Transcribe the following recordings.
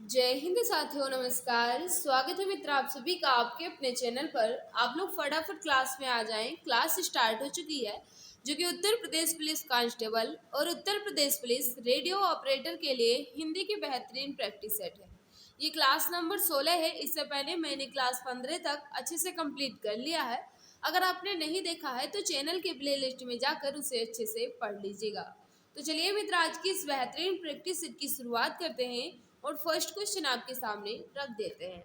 जय हिंद साथियों, नमस्कार। स्वागत है मित्र आप सभी का आपके अपने चैनल पर। आप लोग फटाफट क्लास में आ जाएं। क्लास स्टार्ट हो चुकी है, जो कि उत्तर प्रदेश पुलिस कांस्टेबल और Uttar Pradesh police radio operator के लिए हिंदी की बेहतरीन प्रैक्टिस सेट है। ये क्लास नंबर 16 है। इससे पहले मैंने क्लास 15 तक अच्छे से कंप्लीट कर लिया है। अगर आपने नहीं देखा है तो चैनल के प्ले लिस्ट में जाकर उसे अच्छे से पढ़ लीजिएगा। तो चलिए मित्र, आज की इस बेहतरीन प्रैक्टिस सेट की शुरुआत करते हैं और फर्स्ट क्वेश्चन आपके सामने रख देते हैं।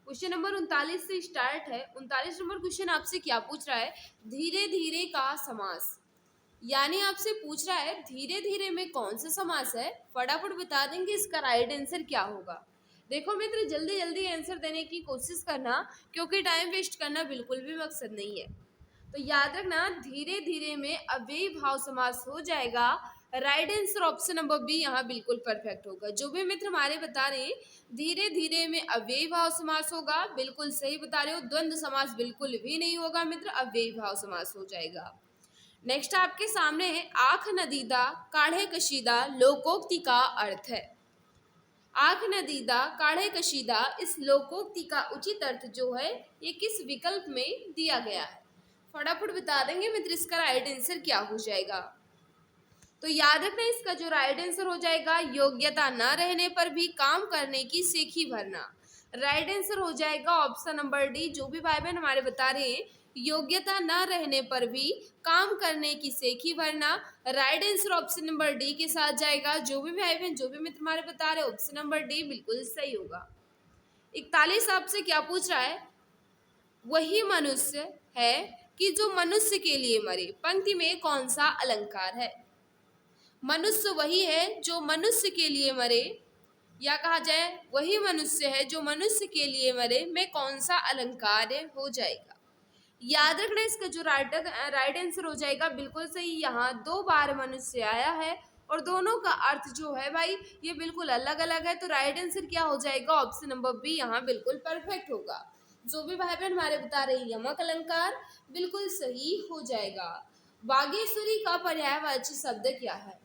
क्वेश्चन नंबर 39 से स्टार्ट है। 39 नंबर क्वेश्चन आपसे क्या पूछ रहा है? धीरे धीरे का समास, यानी आपसे पूछ रहा है धीरे धीरे में कौन सा समास है। फटाफट बता देंगे इसका राइट आंसर क्या होगा। देखो मित्र, जल्दी जल्दी आंसर देने की कोशिश करना, क्योंकि टाइम वेस्ट करना बिल्कुल भी मकसद नहीं है। तो याद रखना, धीरे धीरे में अव्ययी भाव समास हो जाएगा। Right answer option number B यहाँ बिल्कुल परफेक्ट होगा। जो भी मित्र हमारे बता रहे हैं धीरे धीरे में अव्ययी भाव समास होगा, बिल्कुल सही बता रहे हो। द्वंद्व समास बिल्कुल भी नहीं होगा मित्र, अव्ययी भाव समास हो जाएगा। नेक्स्ट आपके सामने है, आंख नदीदा काढ़े कशीदा लोकोक्ति का अर्थ है। आंख नदीदा काढ़े कशीदा, इस लोकोक्ति का उचित अर्थ जो है ये किस विकल्प में दिया गया है? फटाफट बता देंगे मित्र इसका राइट आंसर क्या हो जाएगा। तो याद रखना, इसका जो राइट आंसर हो जाएगा, योग्यता न रहने पर भी काम करने की सेखी भरना। राइट आंसर हो जाएगा ऑप्शन नंबर डी। जो भी भाई बहन हमारे बता रहे हैं योग्यता न रहने पर भी काम करने की सेखी भरना, right answer option number D के साथ जाएगा। जो भी भाई बहन जो भी मित्र हमारे बता रहे ऑप्शन नंबर डी बिल्कुल सही होगा। 41 आपसे क्या पूछ रहा है? वही मनुष्य है कि जो मनुष्य के लिए मरे, पंक्ति में कौन सा अलंकार है? मनुष्य वही है जो मनुष्य के लिए मरे, या कहा जाए वही मनुष्य है जो मनुष्य के लिए मरे में कौन सा अलंकार हो जाएगा? याद रखना, इसका जो राइट आंसर हो जाएगा बिल्कुल सही। यहाँ 2 बार मनुष्य आया है और दोनों का अर्थ जो है भाई ये बिल्कुल अलग अलग है। तो राइट आंसर क्या हो जाएगा? ऑप्शन नंबर बी यहाँ बिल्कुल परफेक्ट होगा। जो भी भाई बहन हमारे बता रहे यमक अलंकार बिल्कुल सही हो जाएगा। बागेश्वरी का पर्यायवाची शब्द क्या है?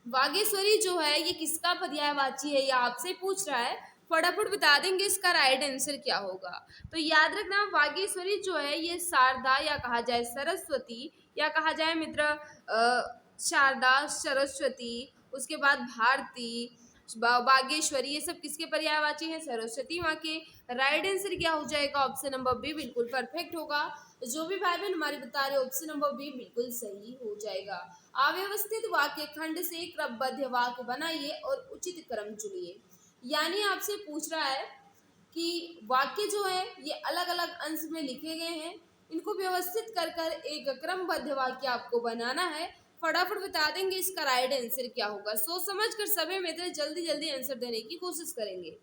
बागेश्वरी जो है ये किसका पर्यायवाची है, ये आपसे पूछ रहा है। फटाफट बता देंगे इसका राइट आंसर क्या होगा। तो याद रखना, बागेश्वरी जो है ये शारदा, या कहा जाए सरस्वती, या कहा जाए मित्र शारदा, सरस्वती, उसके बाद भारती, बागेश्वरी, ये सब किसके पर्यायवाची हैं? सरस्वती माँ के। राइट आंसर क्या हो जाएगा? ऑप्शन नंबर बी बिल्कुल परफेक्ट होगा। जो भी भाई बहन हमारे बता रहे ऑप्शन नंबर बी बिल्कुल सही हो जाएगा। अव्यवस्थित वाक्य खंड से क्रमबद्ध वाक्य बनाइए और उचित क्रम चुनिए। यानी आपसे पूछ रहा है कि वाक्य जो है ये अलग अलग अंश में लिखे गए हैं, इनको व्यवस्थित कर कर एक क्रमबद्ध वाक्य आपको बनाना है। फटाफट बता देंगे इसका राइट आंसर क्या होगा। सोच समझ कर सभी मित्र जल्दी जल्दी आंसर देने की कोशिश करेंगे।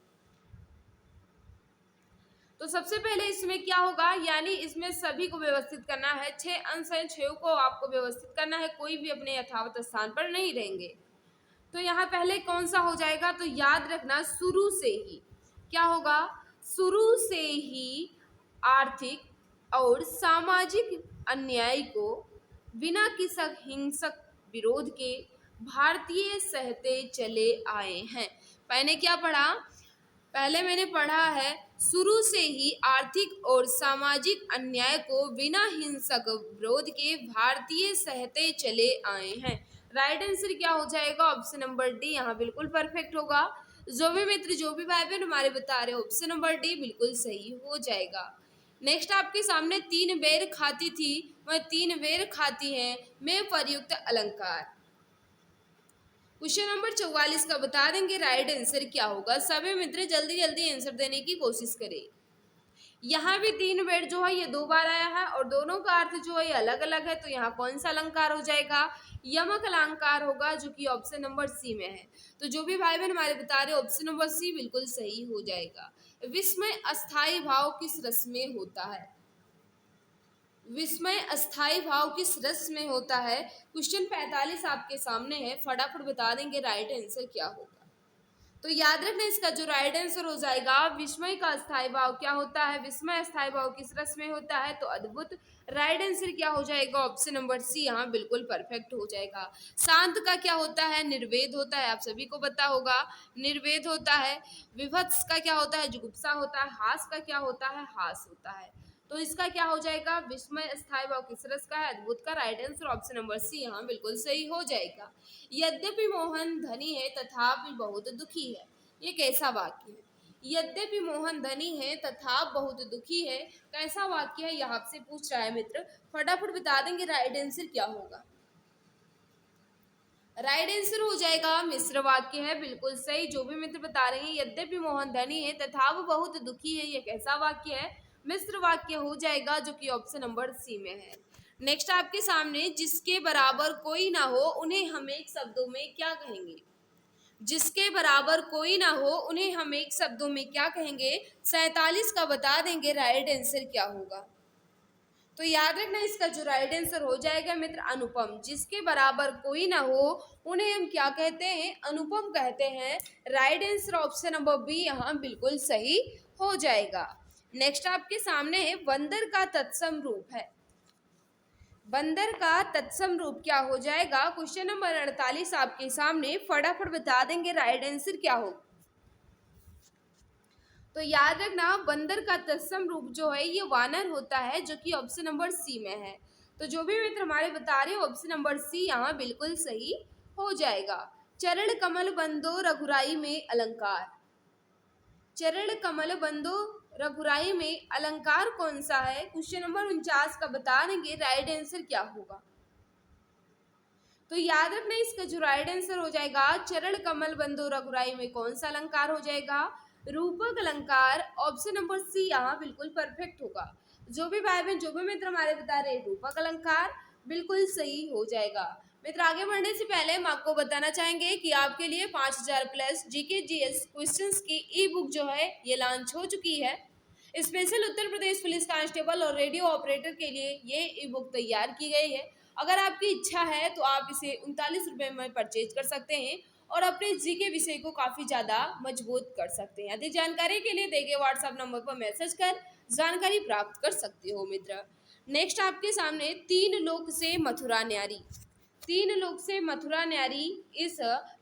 तो सबसे पहले इसमें क्या होगा, यानी इसमें सभी को व्यवस्थित करना है। 6 अंश हैं, 6 को आपको व्यवस्थित करना है, कोई भी अपने यथावत स्थान पर नहीं रहेंगे। तो यहाँ पहले कौन सा हो जाएगा? तो याद रखना, शुरू से ही क्या होगा? शुरू से ही आर्थिक और सामाजिक अन्याय को बिना किसी हिंसक विरोध के भारतीय सहते चले आए हैं। मैंने क्या पढ़ा? पहले मैंने पढ़ा है, शुरू से ही आर्थिक और सामाजिक अन्याय को बिना हिंसक विरोध के भारतीय सहते चले आए हैं। राइट आंसर क्या हो जाएगा? ऑप्शन नंबर डी यहाँ बिल्कुल परफेक्ट होगा। जो भी मित्र जो भी भाई बहन हमारे बता रहे ऑप्शन नंबर डी बिल्कुल सही हो जाएगा। नेक्स्ट आपके सामने 3 बेर खाती थी वह 3 बेर खाती है में प्रयुक्त अलंकार। क्वेश्चन नंबर 44 का बता देंगे राइट आंसर क्या होगा। सभी मित्र जल्दी जल्दी आंसर देने की कोशिश करें। यहाँ भी 3 बेर जो है ये 2 बार आया है और दोनों का अर्थ जो है ये अलग अलग है। तो यहाँ कौन सा अलंकार हो जाएगा? यमक अलंकार होगा, जो कि ऑप्शन नंबर सी में है। तो जो भी भाई बहन हमारे बता रहे ऑप्शन नंबर सी बिल्कुल सही हो जाएगा। विस्मय अस्थाई भाव किस रस में होता है? विस्मय अस्थाई भाव किस रस में होता है? क्वेश्चन 45 आपके सामने है, फटाफट बता देंगे राइट आंसर क्या होगा। तो याद रखना इसका जो राइट आंसर हो जाएगा विस्मय का स्थायी भाव क्या होता है, विस्मय स्थायी भाव किस रस में होता है, तो अद्भुत। राइट आंसर क्या हो जाएगा, ऑप्शन नंबर सी यहाँ बिल्कुल परफेक्ट हो जाएगा। शांत का क्या होता है, निर्वेद होता है, आप सभी को पता होगा निर्वेद होता है। विभत्स का क्या होता है, जुगुप्सा होता है। हास का क्या होता है, हास होता है। तो इसका क्या हो जाएगा, विस्मय स्थायी भाव किस रस का है, अद्भुत का। Right answer option number C यहाँ बिल्कुल सही हो जाएगा। यद्यपि मोहन धनी है तथापि बहुत दुखी है, ये कैसा वाक्य है। यद्यपि मोहन धनी है तथा बहुत दुखी है, कैसा वाक्य है, यह आपसे पूछ रहा है मित्र। फटाफट बता देंगे राइट आंसर क्या होगा। राइट आंसर हो जाएगा मिश्र वाक्य है, बिल्कुल सही। जो भी मित्र बता रहे हैं यद्यपि मोहन धनी है तथा वो बहुत दुखी है, ये कैसा वाक्य है, मिश्र वाक्य हो जाएगा, जो कि ऑप्शन नंबर सी में है। नेक्स्ट आपके सामने, जिसके बराबर कोई ना हो उन्हें हम एक शब्दों में क्या कहेंगे। जिसके बराबर कोई ना हो उन्हें हम एक शब्दों में क्या कहेंगे। 47 का बता देंगे राइट आंसर क्या होगा। तो याद रखना इसका जो राइट आंसर हो जाएगा मित्र अनुपम। जिसके बराबर कोई ना हो उन्हें हम क्या कहते हैं, अनुपम कहते हैं। Right answer option number B यहाँ बिल्कुल सही हो जाएगा। नेक्स्ट आपके सामने है, बंदर का तत्सम रूप है। बंदर का तत्सम रूप क्या हो जाएगा। क्वेश्चन नंबर 48 आपके सामने, फटाफट बता देंगे राइट आंसर क्या हो। तो याद रखना बंदर का तत्सम रूप जो है ये वानर होता है, जो कि ऑप्शन नंबर सी में है। तो जो भी मित्र हमारे बता रहे हो ऑप्शन नंबर सी यहाँ बिल्कुल सही हो जाएगा। चरण कमल बंदो रघुराई में अलंकार। चरण कमल बंदो रघुराई में अलंकार कौन सा है। क्वेश्चन नंबर 49 का बता देंगे राइट आंसर क्या होगा। तो याद रखना इसका जो राइट आंसर हो जाएगा, चरण कमल बंदो रघुराई में कौन सा अलंकार हो जाएगा, रूपक अलंकार। ऑप्शन नंबर सी यहाँ बिल्कुल परफेक्ट होगा। जो भी भाई बहन जो भी मित्र हमारे बता रहे हैं रूपक अलंकार बिल्कुल सही हो जाएगा। मित्र आगे बढ़ने से पहले हम आपको बताना चाहेंगे कि आपके लिए 5000 प्लस जीके जीएस क्वेश्चंस की ई बुक जो है ये लॉन्च हो चुकी है। Special Uttar Pradesh police constable और रेडियो ऑपरेटर के लिए ये ई बुक तैयार की गई है। अगर आपकी इच्छा है तो आप इसे 39 रुपये में परचेज कर सकते हैं और अपने जीके विषय को काफ़ी ज़्यादा मजबूत कर सकते हैं। अधिक जानकारी के लिए देखिए व्हाट्सएप नंबर पर मैसेज कर जानकारी प्राप्त कर सकते हो मित्र। नेक्स्ट आपके सामने, तीन लोक से मथुरा न्यारी। तीन लोक से मथुरा न्यारी, इस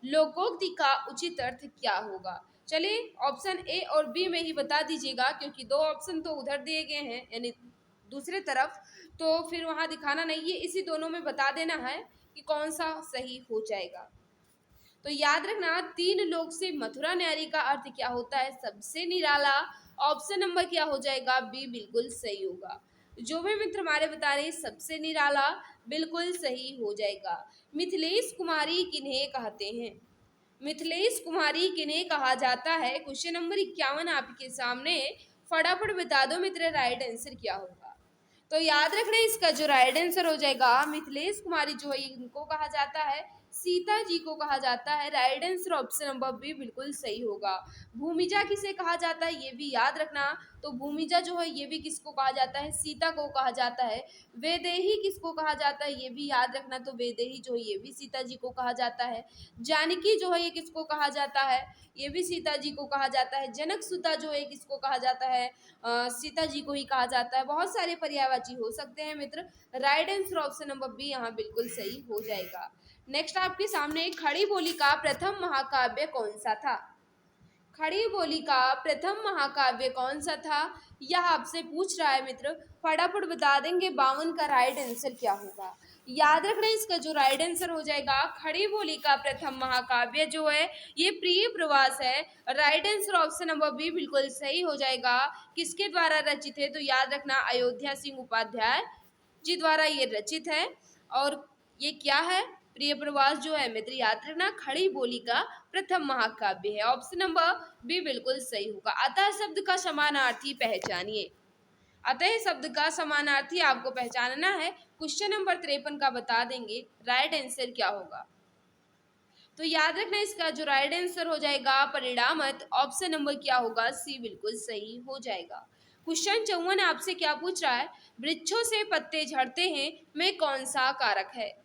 लोकोक्ति का उचित अर्थ क्या होगा। चलिए ऑप्शन ए और बी में ही बता दीजिएगा, क्योंकि दो ऑप्शन तो उधर दिए गए हैं यानी दूसरे तरफ, तो फिर वहाँ दिखाना नहीं है, इसी दोनों में बता देना है कि कौन सा सही हो जाएगा। तो याद रखना तीन लोक से मथुरा न्यारी का अर्थ क्या होता है, सबसे निराला। ऑप्शन नंबर क्या हो जाएगा, बी बिल्कुल सही होगा। जो भी मित्र हमारे बता रहे हैं सबसे निराला बिल्कुल सही हो जाएगा। मिथिलेश कुमारी किन्हें कहते हैं। मिथिलेश कुमारी किन्हें कहा जाता है। क्वेश्चन नंबर 51 आपके सामने, फटाफट बता दो मित्र राइट आंसर क्या होगा। तो याद रखना इसका जो राइट आंसर हो जाएगा, मिथिलेश कुमारी जो है इनको कहा जाता है, सीता जी को कहा जाता है। Right answer option number B बिल्कुल सही होगा। भूमिजा किसे कहा जाता है ये भी याद रखना। तो भूमिजा जो है ये भी किसको कहा जाता है, सीता को कहा जाता है। वैदेही किसको कहा जाता है ये भी याद रखना। तो वैदेही जो है ये भी सीता जी को कहा जाता है। जानकी जो है ये किसको कहा जाता है, ये भी सीता जी को कहा जाता है। जनक सुता जो है किसको कहा जाता है, सीता जी को ही कहा जाता है। बहुत सारे पर्यायवाची हो सकते हैं मित्र। Right answer option number B यहाँ बिल्कुल सही हो जाएगा। नेक्स्ट आपके सामने, खड़ी बोली का प्रथम महाकाव्य कौन सा था। खड़ी बोली का प्रथम महाकाव्य कौन सा था, यह आपसे पूछ रहा है मित्र। फटाफट बता देंगे 52 का राइट आंसर क्या होगा। याद रखना इसका जो राइट आंसर हो जाएगा, खड़ी बोली का प्रथम महाकाव्य जो है ये प्रिय प्रवास है। Right answer option number B बिल्कुल सही हो जाएगा। किसके द्वारा रचित है, तो याद रखना अयोध्या सिंह उपाध्याय जी द्वारा ये रचित है। और ये क्या है, प्रिय प्रवास जो है मित्र याद रखना खड़ी बोली का प्रथम महाकाव्य है। ऑप्शन नंबर बी बिल्कुल सही होगा। अतः शब्द का समानार्थी पहचानिए। अतः शब्द का समानार्थी आपको पहचानना है। क्वेश्चन नंबर 53 का बता देंगे राइट आंसर क्या होगा। तो याद रखना इसका जो राइट आंसर हो जाएगा परिणामत। ऑप्शन नंबर क्या होगा, सी बिल्कुल सही हो जाएगा। क्वेश्चन 54 आपसे क्या पूछ रहा है, वृक्षों से पत्ते झड़ते हैं में कौन सा कारक है।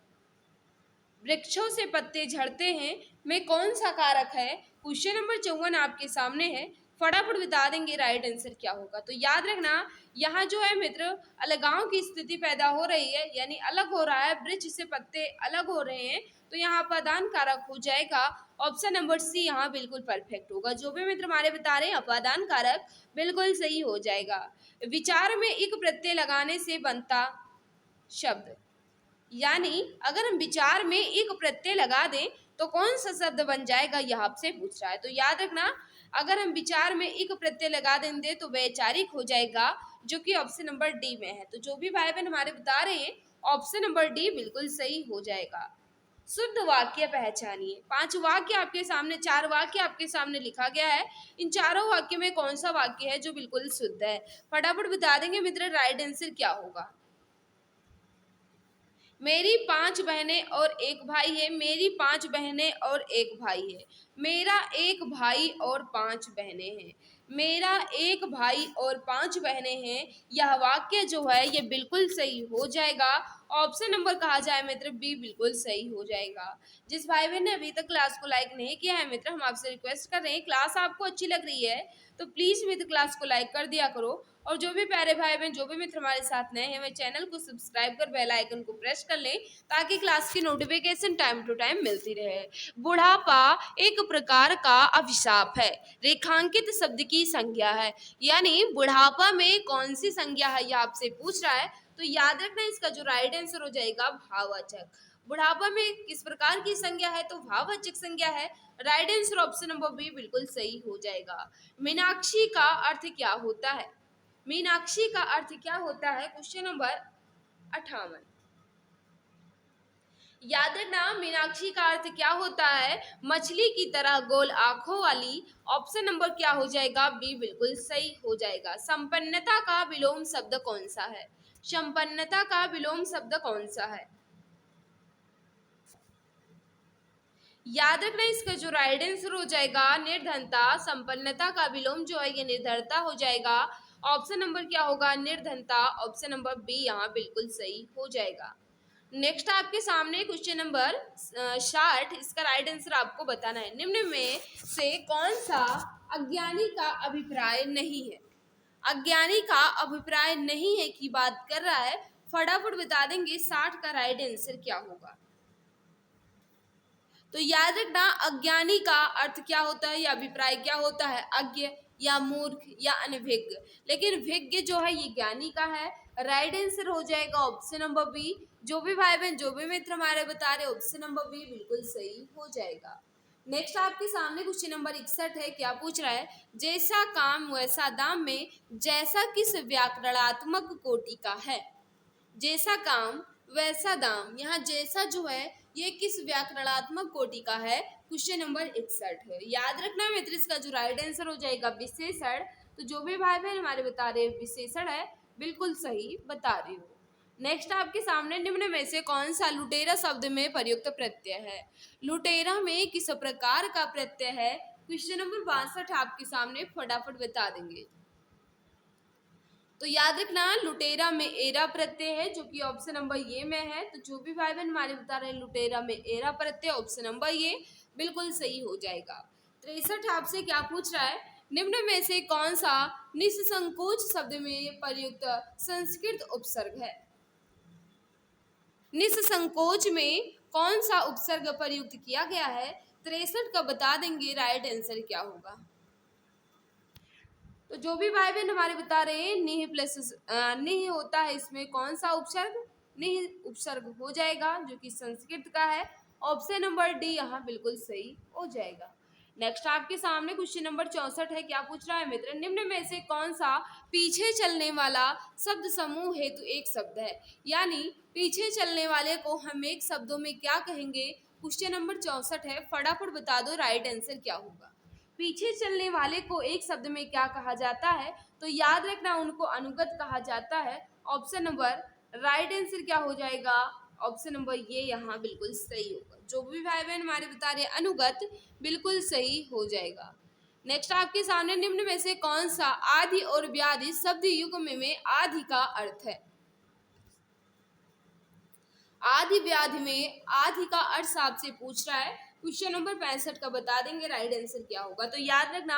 वृक्षों से पत्ते झड़ते हैं में कौन सा कारक है। क्वेश्चन नंबर 54 आपके सामने है, फटाफट बता देंगे राइट आंसर क्या होगा। तो याद रखना यहाँ जो है मित्र अलगाव की स्थिति पैदा हो रही है, यानी अलग हो रहा है, वृक्ष से पत्ते अलग हो रहे हैं, तो यहाँ अपादान कारक हो जाएगा ऑप्शन नंबर सी, यहाँ बिल्कुल परफेक्ट होगा। जो भी मित्र हमारे बता रहे हैं अपादान कारक बिल्कुल सही हो जाएगा। विचार में एक प्रत्यय लगाने से बनता शब्द, यानी अगर हम विचार में एक प्रत्यय लगा दें तो कौन सा शब्द बन जाएगा, यह आपसे पूछ रहा है। तो याद रखना अगर हम विचार में एक प्रत्यय लगा देंगे तो वैचारिक हो जाएगा, जो कि ऑप्शन नंबर डी में है। तो जो भी भाई बहन हमारे बता रहे हैं ऑप्शन नंबर डी बिल्कुल सही हो जाएगा। शुद्ध वाक्य पहचानिए। 5 वाक्य आपके सामने, 4 वाक्य आपके सामने लिखा गया है। इन चारों वाक्य में कौन सा वाक्य है जो बिल्कुल शुद्ध है, फटाफट बता देंगे मित्र राइट आंसर क्या होगा। मेरी 5 बहनें और एक भाई है। मेरी 5 बहनें और एक भाई है। मेरा एक भाई और 5 बहनें हैं। मेरा एक भाई और 5 बहनें हैं। यह वाक्य जो है ये बिल्कुल सही हो जाएगा। ऑप्शन नंबर कहा जाए मित्र बी बिल्कुल सही हो जाएगा। जिस भाई बहन ने अभी तक क्लास को लाइक नहीं किया है मित्र, हम आपसे रिक्वेस्ट कर रहे हैं, क्लास आपको अच्छी लग रही है तो प्लीज मित्र क्लास को लाइक कर दिया करो। और जो भी प्यारे भाई बहन, जो भी मित्र हमारे साथ नए हैं, वे चैनल को सब्सक्राइब कर बेल आइकन को प्रेस कर लें ताकि क्लास की नोटिफिकेशन टाइम टू टाइम मिलती रहे। बुढ़ापा एक प्रकार का अभिशाप है, रेखांकित शब्द की संज्ञा है। यानी बुढ़ापा में कौन सी संज्ञा है यह आपसे पूछ रहा है। तो याद रखना इसका जो राइट आंसर हो जाएगा भाववाचक। बुढ़ापा में किस प्रकार की संज्ञा है, तो भाववाचक संज्ञा है। Right answer option number B बिल्कुल सही हो जाएगा। मीनाक्षी का अर्थ क्या होता है। मीनाक्षी का अर्थ क्या होता है, क्वेश्चन नंबर 58। याद रखना मीनाक्षी का अर्थ क्या होता है, मछली की तरह गोल आंखों वाली। ऑप्शन नंबर क्या हो जाएगा, बी बिल्कुल सही हो जाएगा। संपन्नता का विलोम शब्द कौन सा है। संपन्नता का विलोम शब्द कौन सा है। याद रखना इसका जो राइट आंसर हो जाएगा निर्धनता। संपन्नता का विलोम जो है ये निर्धनता हो जाएगा। ऑप्शन नंबर क्या होगा, निर्धनता। ऑप्शन नंबर बी यहाँ बिल्कुल सही हो जाएगा। नेक्स्ट आपके सामने क्वेश्चन नंबर 60, इसका राइट आंसर आपको बताना है। निम्न में से कौन सा अज्ञानी का अभिप्राय नहीं है। अज्ञानी का अभिप्राय नहीं है की बात कर रहा है, फटाफट बता देंगे 60 का राइट आंसर क्या होगा। तो याद रखना अज्ञानी का अर्थ क्या होता है या अभिप्राय क्या होता है, अज्ञ या मूर्ख या अनभिज्ञ। लेकिन विज्ञ जो है ये ज्ञानी का है। राइट आंसर हो जाएगा ऑप्शन नंबर बी। जो भी भाई बहन, जो भी मित्र हमारे बता रहे ऑप्शन नंबर बी बिल्कुल सही हो जाएगा। नेक्स्ट आपके सामने क्वेश्चन नंबर 61 है। क्या पूछ रहा है, जैसा काम वैसा दाम में जैसा किस व्याकरणात्मक कोटि का है। जैसा काम वैसा दाम, यहाँ जैसा जो है ये किस व्याकरणात्मक कोटि का है, क्वेश्चन नंबर 61 है। याद रखना मित्र इसका जो राइट आंसर हो जाएगा विशेषण। तो जो भी भाई बहन हमारे बता रहे हैं विशेषण है, बिल्कुल सही बता रहे हो। नेक्स्ट आपके सामने निम्न में से कौन सा लुटेरा शब्द में प्रयुक्त प्रत्यय है। लुटेरा में किस प्रकार का प्रत्यय है, क्वेश्चन नंबर 62 आपके सामने, फटाफट बता देंगे। तो याद रखना लुटेरा में एरा प्रत्यय है, जो कि ऑप्शन नंबर ये में है। तो जो भी भाई बहन हमारे बता रहे हैं लुटेरा में एरा प्रत्यय, ऑप्शन नंबर ये बिल्कुल सही हो जाएगा। 63 आपसे क्या पूछ रहा है, निम्न में से कौन सा निसंकोच शब्द में प्रयुक्त संस्कृत उपसर्ग है। निसंकोच में कौन सा उपसर्ग प्रयुक्त किया गया है, 63 का बता देंगे राइट आंसर क्या होगा। तो जो भी भाई बहन हमारे बता रहे हैं निह प्लस निह होता है, इसमें कौन सा उपसर्ग, निह उपसर्ग हो जाएगा जो कि संस्कृत का है। ऑप्शन नंबर डी यहाँ बिल्कुल सही हो जाएगा। नेक्स्ट आपके सामने क्वेश्चन नंबर 64 है। क्या पूछ रहा है मित्र, निम्न में से कौन सा पीछे चलने वाला शब्द समूह हेतु एक शब्द है। यानी पीछे चलने वाले को हम एक शब्दों में क्या कहेंगे, क्वेश्चन नंबर 64 है, फटाफट बता दो राइट आंसर क्या होगा। पीछे चलने वाले को एक शब्द में क्या कहा जाता है, तो याद रखना उनको अनुगत कहा जाता है। ऑप्शन नंबर राइट आंसर क्या हो जाएगा, ऑप्शन नंबर ये यहाँ बिल्कुल सही होगा। जो भी भाई बहन हमारे बता रहे अनुगत, बिल्कुल सही हो जाएगा। नेक्स्ट आपके सामने निम्न में से कौन सा आदि और व्याधि शब्द युग्म में आदि का अर्थ है। आदि व्याधि में आदि का अर्थ आपसे पूछ रहा है, क्वेश्चन नंबर 65 का बता देंगे राइट आंसर क्या होगा। तो याद रखना,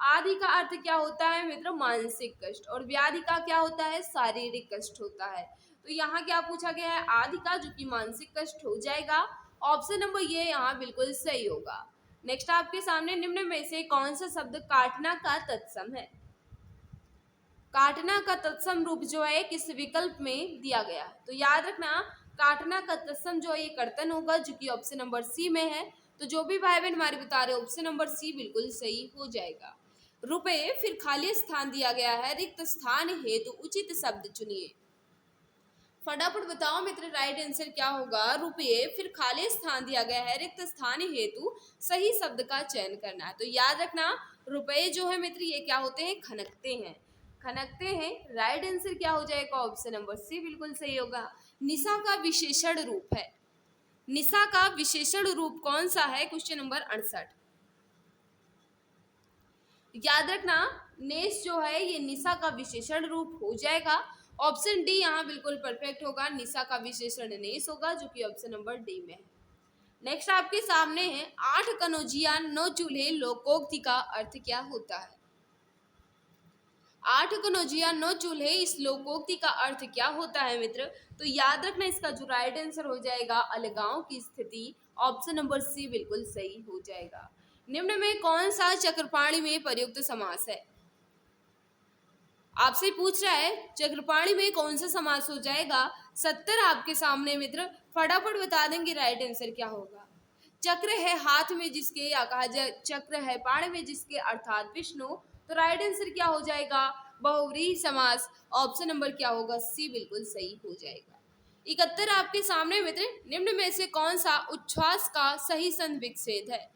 आदि का अर्थ क्या होता है मित्र, मानसिक कष्ट, और व्याधि का क्या होता है, शारीरिक कष्ट होता है। तो यहाँ क्या पूछा गया है, आदि का, जो कि मानसिक कष्ट हो जाएगा। ऑप्शन नंबर ये यहाँ बिल्कुल सही होगा। नेक्स्ट आपके सामने, निम्न में से कौन सा शब्द काटना का तत्सम है। काटना का तत्सम रूप जो है किस विकल्प में दिया गया है। तो याद रखना, काटना का तत्सम जो है ये कर्तन होगा, जो कि ऑप्शन नंबर सी में है। तो जो भी भाई बहन हमारे बता रहे, ऑप्शन नंबर सी बिल्कुल सही हो जाएगा। रुपए, फिर खाली स्थान दिया गया है, रिक्त स्थान हेतु उचित शब्द चुनिए। फटाफट बताओ मित्र, राइट आंसर क्या होगा। रुपये, फिर खाली स्थान दिया गया है, रिक्त स्थान हेतु सही शब्द का चयन करना है। तो याद रखना, रुपये जो है मित्र ये क्या होते हैं, खनकते हैं, खनकते हैं। राइट आंसर क्या हो जाएगा, ऑप्शन नंबर सी बिल्कुल सही होगा। निशा का विशेषण रूप है, निशा का विशेषण रूप कौन सा है, क्वेश्चन नंबर 68। याद रखना, नेस जो है ये निशा का विशेषण रूप हो जाएगा। ऑप्शन डी यहाँ बिल्कुल परफेक्ट होगा, निशा का विशेषण नेस होगा, जो कि ऑप्शन नंबर डी में है। नेक्स्ट आपके सामने है, 8 कनौजिया 9 चूल्हे लोकोक्ति का अर्थ क्या होता है। 8 कनौजिया 9 चूल्हे, इस लोकोक्ति का अर्थ क्या होता है मित्र। तो याद रखना, इसका जो राइट आंसर हो जाएगा, अलगाव की स्थिति, ऑप्शन नंबर सी बिल्कुल सही हो जाएगा। निम्न में कौन सा चक्रपाणी में प्रयुक्त समास है। आपसे पूछ रहा है चक्रपाणी में कौन सा समास हो जाएगा। 70 आपके सामने मित्र, फटाफट बता देंगे राइट आंसर क्या होगा। चक्र है हाथ में जिसके, या कहा जाए चक्र है पाण में जिसके, अर्थात विष्णु। तो राइट आंसर क्या हो जाएगा, बहुव्रीहि समास, ऑप्शन नंबर क्या होगा, सी बिल्कुल सही हो जाएगा। 71 आपके सामने मित्र, निम्न में से कौन सा उच्छ्वास का सही संधि विच्छेद है।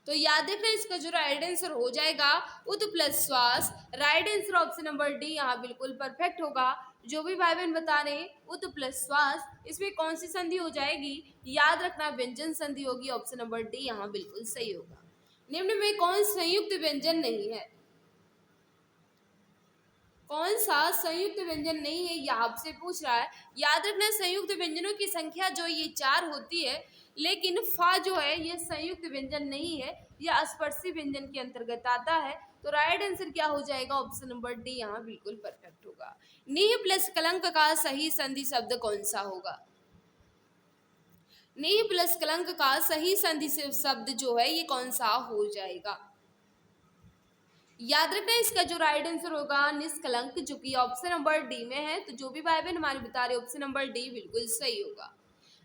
तो याद रखना, इसका जो राइट आंसर हो जाएगा उद प्लस श्वास। Right answer option number D यहाँ बिल्कुल परफेक्ट होगा। जो भी भाई बहन बता रहे हैं उद प्लस श्वास, इसमें कौन सी संधि हो जाएगी, याद रखना व्यंजन संधि होगी, ऑप्शन नंबर डी यहाँ बिल्कुल सही होगा। निम्न में कौन संयुक्त व्यंजन नहीं है, कौन सा संयुक्त व्यंजन नहीं है, यह आपसे पूछ रहा है। याद रखना, संयुक्त व्यंजनों की संख्या जो ये 4 होती है, लेकिन फा जो है ये संयुक्त व्यंजन नहीं है, यह स्पर्शी व्यंजन के अंतर्गत आता है। तो राइट आंसर क्या हो जाएगा, ऑप्शन नंबर डी यहाँ बिल्कुल परफेक्ट होगा। नीह प्लस कलंक का सही संधि शब्द कौन सा होगा। नीह प्लस कलंक का सही संधि शब्द जो है ये कौन सा हो जाएगा। याद रखना, इसका जो राइट आंसर होगा निष्कलंक, जो कि ऑप्शन नंबर डी में है। तो जो भी भाई बहन हमारे बता रहे ऑप्शन नंबर डी बिल्कुल सही होगा।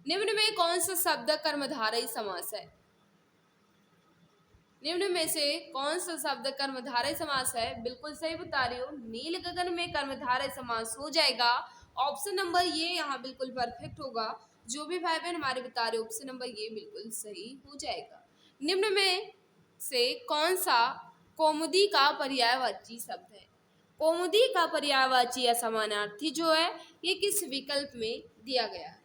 निम्न में कौन सा शब्द कर्मधारय समास है। निम्न में से कौन सा शब्द कर्मधारय समास है, बिल्कुल सही बता रही हो, नील गगन में कर्मधारय समास हो जाएगा। ऑप्शन नंबर ये यहाँ बिल्कुल परफेक्ट होगा। जो भी भाई बहन हमारे बता रहे ऑप्शन नंबर ये बिल्कुल सही हो जाएगा। निम्न में से कौन सा कौमुदी का पर्यायवाची शब्द है। कौमुदी का पर्यायवाची या समानार्थी जो है ये किस विकल्प में दिया गया है।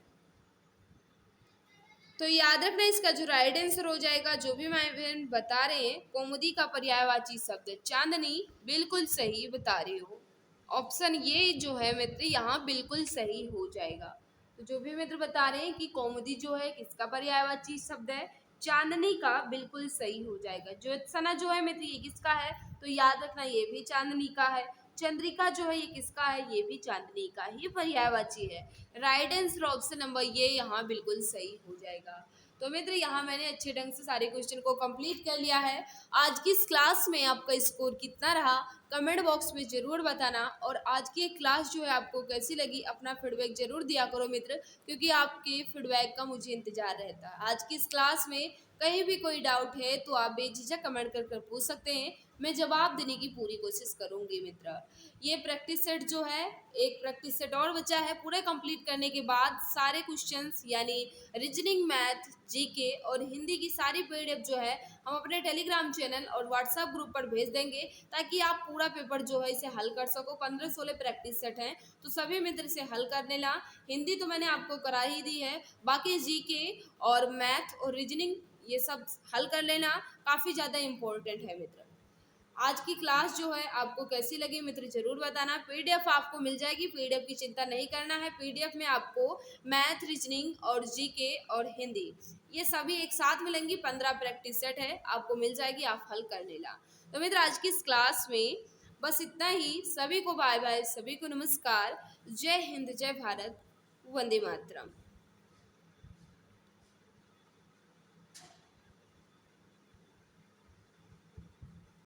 तो याद रखना, इसका जो राइट आंसर हो जाएगा, जो भी मैं बहन बता रहे हैं, कौमुदी का पर्यायवाची शब्द चांदनी, बिल्कुल सही बता रही हो। ऑप्शन ये जो है मित्र यहाँ बिल्कुल सही हो जाएगा। तो जो भी मित्र बता रहे हैं कि कौमुदी जो है किसका पर्यायवाची शब्द है, चांदनी का, बिल्कुल सही हो जाएगा। ज्योत्सना जो है मित्र ये किसका है, तो याद रखना ये भी चांदनी का है। चंद्रिका जो है ये किसका है, ये भी चांदनी का ही पर्यायवाची है। राइट आंसर ऑप्शन नंबर ये यहाँ बिल्कुल सही हो जाएगा। तो मित्र यहाँ मैंने अच्छे ढंग से सारे क्वेश्चन को कंप्लीट कर लिया है। आज की इस क्लास में आपका स्कोर कितना रहा कमेंट बॉक्स में ज़रूर बताना, और आज की क्लास जो है आपको कैसी लगी अपना फीडबैक ज़रूर दिया करो मित्र, क्योंकि आपके फीडबैक का मुझे इंतजार रहता है। आज की इस क्लास में कहीं भी कोई डाउट है तो आप बेझिझक कमेंट कर पूछ सकते हैं, मैं जवाब देने की पूरी कोशिश करूंगी मित्र। ये प्रैक्टिस सेट जो है, एक प्रैक्टिस सेट और बचा है, पूरे कंप्लीट करने के बाद सारे क्वेश्चंस यानी रीजनिंग, मैथ, जीके और हिंदी की सारी पीडीएफ जो है हम अपने टेलीग्राम चैनल और व्हाट्सएप ग्रुप पर भेज देंगे, ताकि आप पूरा पेपर जो है इसे हल कर सको। 15-16 प्रैक्टिस सेट हैं, तो सभी मित्र से हल करने ला। हिंदी तो मैंने आपको करा ही दी है, बाकी जीके और मैथ और रीजनिंग ये सब हल कर लेना, काफ़ी ज़्यादा इम्पोर्टेंट है मित्र। आज की क्लास जो है आपको कैसी लगी मित्र जरूर बताना। पीडीएफ आपको मिल जाएगी, पीडीएफ की चिंता नहीं करना है। पीडीएफ में आपको मैथ, रीजनिंग और जीके और हिंदी ये सभी एक साथ मिलेंगी। 15 प्रैक्टिस सेट है, आपको मिल जाएगी, आप हल कर लेना। तो मित्र आज की इस क्लास में बस इतना ही। सभी को बाय बाय, सभी को नमस्कार। जय हिंद, जय भारत, वंदे मातरम।